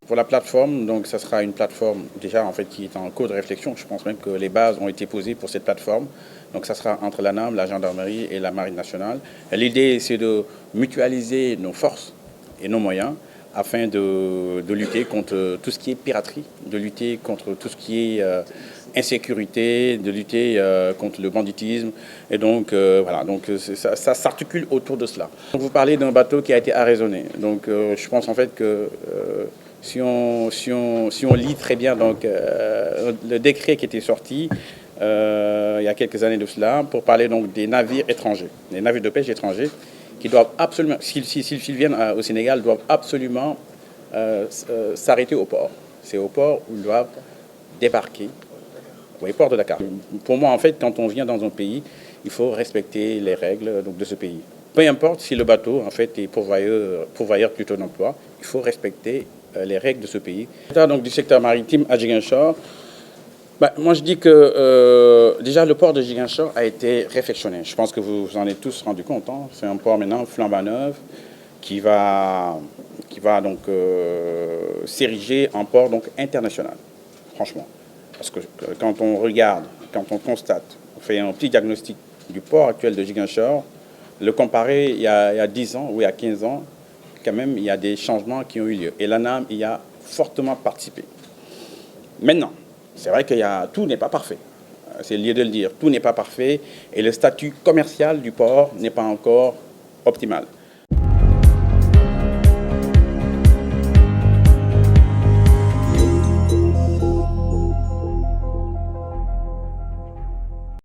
Pour la plateforme, donc ça sera une plateforme déjà en fait qui est en cours de réflexion. Je pense même que les bases ont été posées pour cette plateforme. Donc ça sera entre la NAM, la gendarmerie et la marine nationale. L'idée c'est de mutualiser nos forces et nos moyens afin de lutter contre tout ce qui est piraterie, de lutter contre tout ce qui est insécurité, de lutter contre le banditisme. Et donc voilà, donc ça s'articule autour de cela. Donc, vous parlez d'un bateau qui a été arraisonné. Donc je pense en fait que si on lit très bien donc, le décret qui était sorti il y a quelques années de cela pour parler donc des navires étrangers, des navires de pêche étrangers qui doivent absolument, s'ils viennent au Sénégal, doivent absolument s'arrêter au port. C'est au port où ils doivent débarquer. Oui, port de Dakar. Pour moi, en fait, quand on vient dans un pays, il faut respecter les règles donc, de ce pays. Peu importe si le bateau, en fait, est pourvoyeur plutôt d'emploi, il faut respecter les règles de ce pays. Donc, du secteur maritime à Ziguinchor, moi, je dis que déjà, le port de Ziguinchor a été réfectionné. Je pense que vous vous en êtes tous rendu compte. Hein. C'est un port maintenant flambant neuf qui va donc s'ériger en port donc, international, franchement. Parce que quand on regarde, quand on constate, on fait un petit diagnostic du port actuel de Ziguinchor, le comparer il y a 10 ans ou il y a 15 ans, quand même, il y a des changements qui ont eu lieu. Et l'ANAM y a fortement participé. Maintenant, c'est vrai que tout n'est pas parfait. C'est lieu de le dire. Tout n'est pas parfait et le statut commercial du port n'est pas encore optimal.